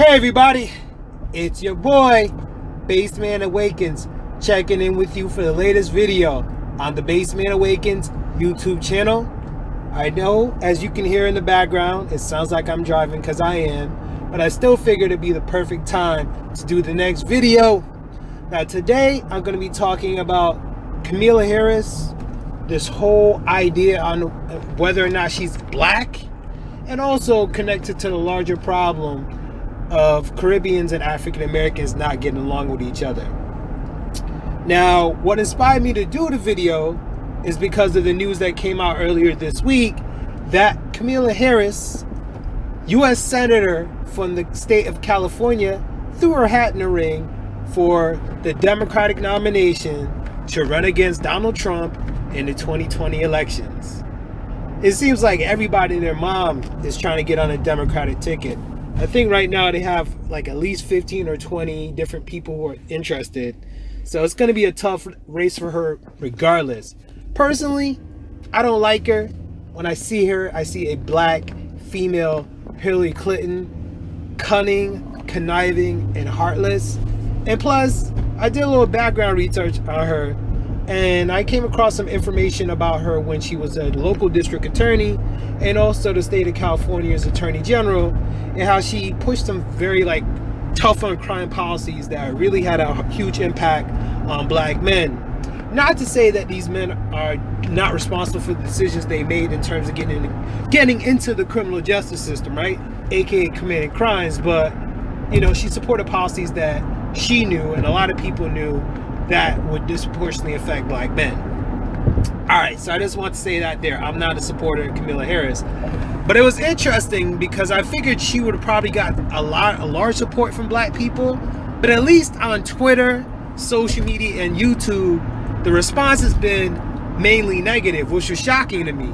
Hey everybody, it's your boy, Baseman Awakens, checking in with you for the latest video on the Baseman Awakens YouTube channel. I know, as you can hear in the background, it sounds like I'm driving because I am, but I still figured it'd be the perfect time to do the next video. Now today, I'm going to be talking about Kamala Harris, this whole idea on whether or not she's black, and also connected to the larger problem of Caribbeans and African Americans not getting along with each other. Now, what inspired me to do the video is because of the news that came out earlier this week that Kamala Harris, U.S. Senator from the state of California, threw her hat in the ring for the Democratic nomination to run against Donald Trump in the 2020 elections. It seems like everybody and their mom is trying to get on a Democratic ticket. I think right now they have like at least 15 or 20 different people who are interested. So it's going to be a tough race for her regardless. Personally, I don't like her. When I see her, I see a black female Hillary Clinton, cunning, conniving, and heartless. And plus, I did a little background research on her, and I came across some information about her when she was a local district attorney and also the state of California's attorney general, and how she pushed some very tough on crime policies that really had a huge impact on black men. Not to say that these men are not responsible for the decisions they made in terms of getting into the criminal justice system, right? AKA committing crimes, but she supported policies that she knew and a lot of people knew that would disproportionately affect black men. Alright, so I just want to say that there. I'm not a supporter of Kamala Harris. But it was interesting because I figured she would have probably got a large support from black people. But at least on Twitter, social media, and YouTube, the response has been mainly negative, which was shocking to me.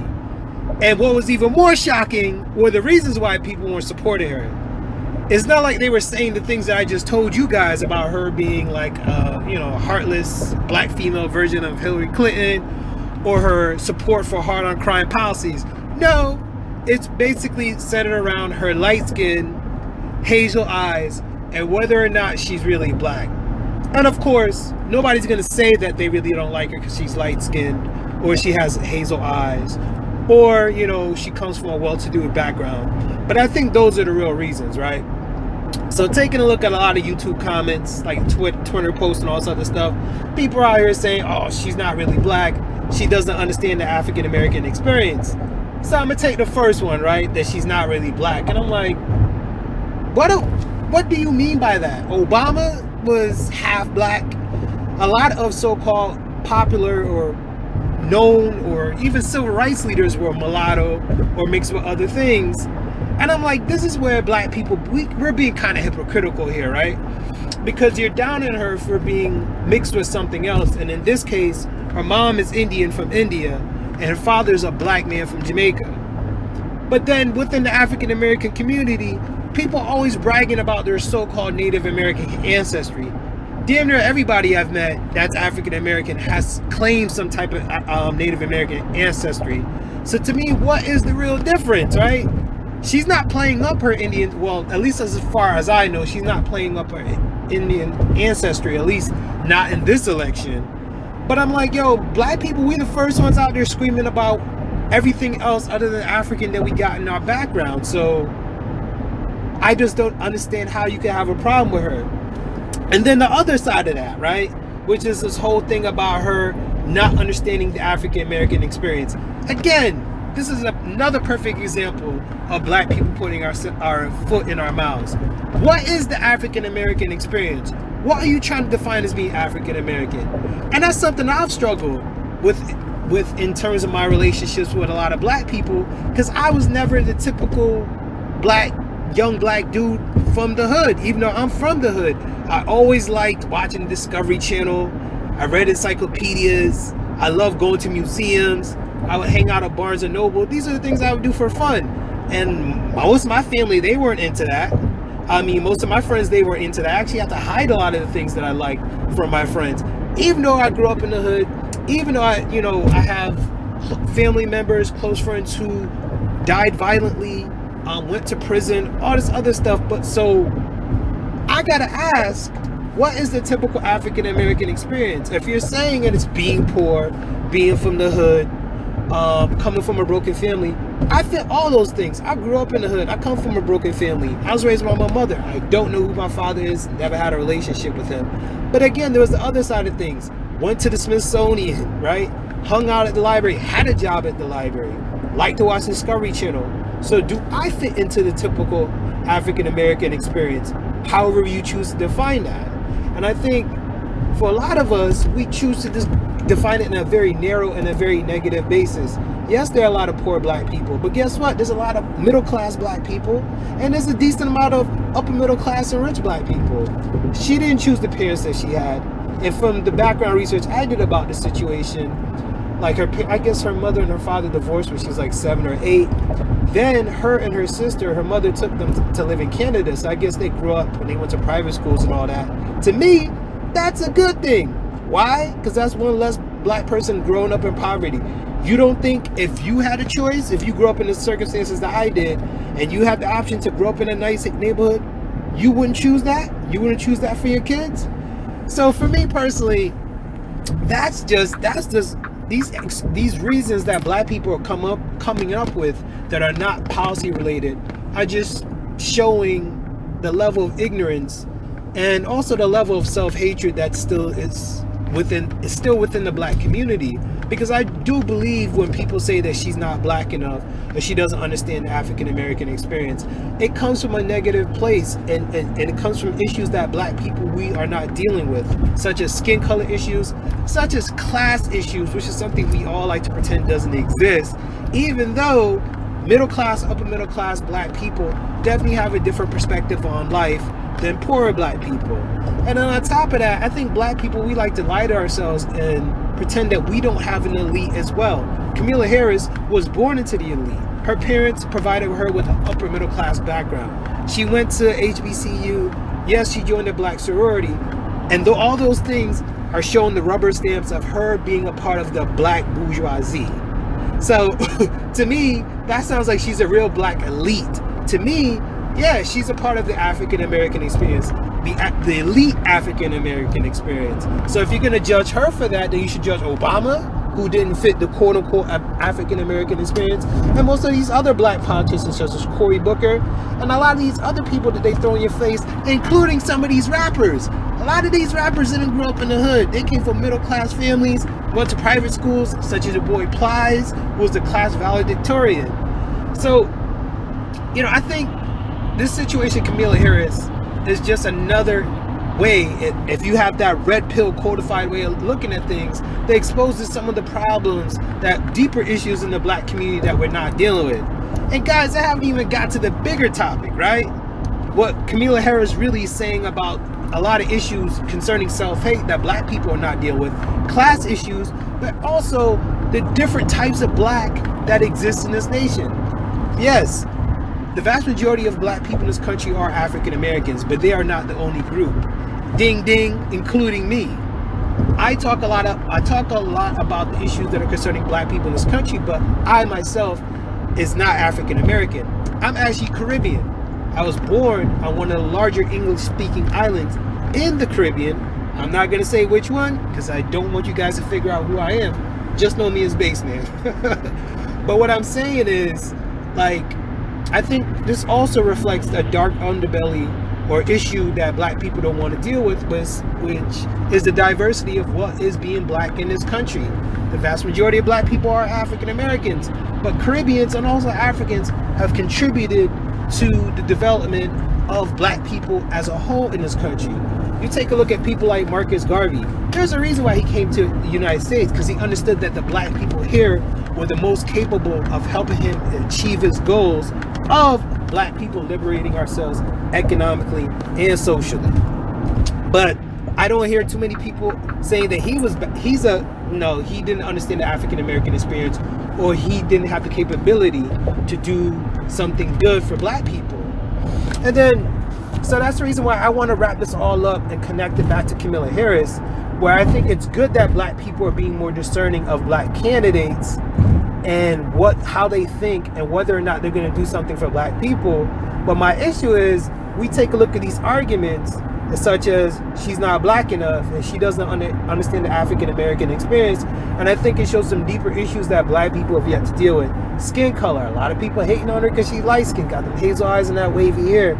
And what was even more shocking were the reasons why people weren't supporting her. It's not like they were saying the things that I just told you guys about her being a heartless black female version of Hillary Clinton, or her support for hard on crime policies. No, it's basically centered around her light skin, hazel eyes, and whether or not she's really black. And of course, nobody's going to say that they really don't like her because she's light skinned, or she has hazel eyes, or she comes from a well-to-do background. But I think those are the real reasons, right? So taking a look at a lot of YouTube comments, like Twitter posts and all this other stuff, people are out here saying, oh, she's not really black, she doesn't understand the African American experience. So I'm gonna take the first one, right, that she's not really black. And I'm like, what do you mean by that? Obama was half black. A lot of so-called popular or known or even civil rights leaders were mulatto or mixed with other things. And I'm like, this is where black people, we're being kind of hypocritical here, right? Because you're downing her for being mixed with something else. And in this case, her mom is Indian from India and her father's a black man from Jamaica. But then within the African American community, people are always bragging about their so-called Native American ancestry. Damn near everybody I've met that's African American has claimed some type of Native American ancestry. So to me, what is the real difference, right? She's not playing up her Indian, well, at least as far as I know, she's not playing up her Indian ancestry, at least not in this election. But I'm like, yo, black people, we the first ones out there screaming about everything else other than African that we got in our background. So I just don't understand how you can have a problem with her. And then the other side of that, right, which is this whole thing about her not understanding the African American experience. Again, this is another perfect example of black people putting our foot in our mouths. What is the African American experience? What are you trying to define as being African American? And that's something I've struggled with in terms of my relationships with a lot of black people, because I was never the typical young black dude from the hood, even though I'm from the hood. I always liked watching Discovery Channel. I read encyclopedias. I love going to museums. I would hang out at Barnes and Noble. These are the things I would do for fun. And most of my family, they weren't into that. I mean, most of my friends, they were into that. I actually had to hide a lot of the things that I liked from my friends. Even though I grew up in the hood, even though I have family members, close friends who died violently, went to prison, all this other stuff. But so I gotta ask, what is the typical African American experience? If you're saying that it's being poor, being from the hood, coming from a broken family, I feel all those things. I grew up in the hood. I come from a broken family. I was raised by my mother. I don't know who my father is. Never had a relationship with him. But again, there was the other side of things. Went to the Smithsonian, right? Hung out at the library. Had a job at the library. Liked to watch the Discovery Channel. So do I fit into the typical African American experience? However you choose to define that. And I think for a lot of us, we choose to just define it in a very narrow and a very negative basis. Yes, there are a lot of poor black people, but guess what? There's a lot of middle class black people, and there's a decent amount of upper middle class and rich black people. She didn't choose the parents that she had. And from the background research I did about the situation, like I guess her mother and her father divorced when she was like 7 or 8. Then her and her sister, her mother took them to live in Canada. So I guess they grew up and they went to private schools and all that. To me, that's a good thing. Why? Because that's one less black person growing up in poverty. You don't think if you had a choice, if you grew up in the circumstances that I did, and you had the option to grow up in a nice neighborhood, you wouldn't choose that? You wouldn't choose that for your kids? So for me personally, that's just these reasons that black people are coming up with that are not policy related are just showing the level of ignorance and also the level of self-hatred that still is within the black community. Because I do believe when people say that she's not black enough or she doesn't understand the African American experience, it comes from a negative place, and it comes from issues that black people, we are not dealing with, such as skin color issues, such as class issues, which is something we all like to pretend doesn't exist, even though middle class, upper middle class black people definitely have a different perspective on life than poorer black people. And then on top of that, I think black people, we like to lie to ourselves and pretend that we don't have an elite as well. Kamala Harris was born into the elite. Her parents provided her with an upper middle class background. She went to HBCU. Yes, she joined a black sorority. And though all those things are showing the rubber stamps of her being a part of the black bourgeoisie. So to me, that sounds like she's a real black elite. To me, yeah, she's a part of the African American experience, the elite African American experience. So if you're going to judge her for that, then you should judge Obama, who didn't fit the quote unquote African American experience, and most of these other black politicians such as Cory Booker, and a lot of these other people that they throw in your face, including some of these rappers. A lot of these rappers didn't grow up in the hood. They came from middle class families, went to private schools, such as your boy Plies, who was the class valedictorian. So, I think this situation, Kamala Harris, is just another way, if you have that red pill codified way of looking at things, that exposes some of the problems, that deeper issues in the black community that we're not dealing with. And guys, I haven't even got to the bigger topic, right? What Kamala Harris really is saying about a lot of issues concerning self-hate that black people are not dealing with, class issues, but also the different types of black that exist in this nation. Yes, the vast majority of black people in this country are African Americans, but they are not the only group. Ding ding, including me. I talk a lot about the issues that are concerning black people in this country, but I myself is not African American. I'm actually Caribbean. I was born on one of the larger English-speaking islands in the Caribbean. I'm not going to say which one because I don't want you guys to figure out who I am. Just know me as Baseman. But what I'm saying is, I think this also reflects a dark underbelly or issue that black people don't want to deal with, which is the diversity of what is being black in this country. The vast majority of black people are African Americans, but Caribbeans and also Africans have contributed to the development of black people as a whole in this country. You take a look at people like Marcus Garvey. There's a reason why he came to the United States, because he understood that the black people here were the most capable of helping him achieve his goals of black people liberating ourselves economically and socially. But I don't hear too many people saying that he didn't understand the African American experience, or he didn't have the capability to do something good for black people. And then, so that's the reason why I want to wrap this all up and connect it back to Kamala Harris, where I think it's good that black people are being more discerning of black candidates and how they think and whether or not they're going to do something for black people. But my issue is, we take a look at these arguments such as she's not black enough and she doesn't understand the African American experience. And I think it shows some deeper issues that black people have yet to deal with. Skin color. A lot of people hating on her because she's light skinned, got them hazel eyes and that wavy hair.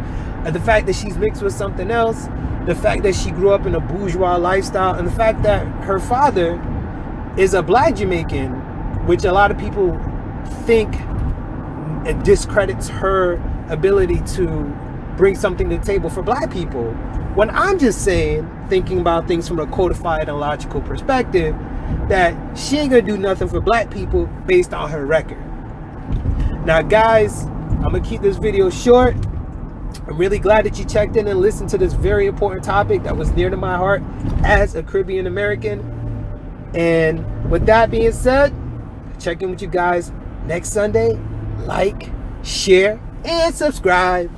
And the fact that she's mixed with something else, the fact that she grew up in a bourgeois lifestyle, and the fact that her father is a black Jamaican, which a lot of people think it discredits her ability to bring something to the table for black people. When I'm just saying, thinking about things from a codified and logical perspective, that she ain't gonna do nothing for black people based on her record. Now guys, I'm gonna keep this video short. I'm really glad that you checked in and listened to this very important topic that was near to my heart as a Caribbean American. And with that being said, check in with you guys next Sunday. Like, share, and subscribe.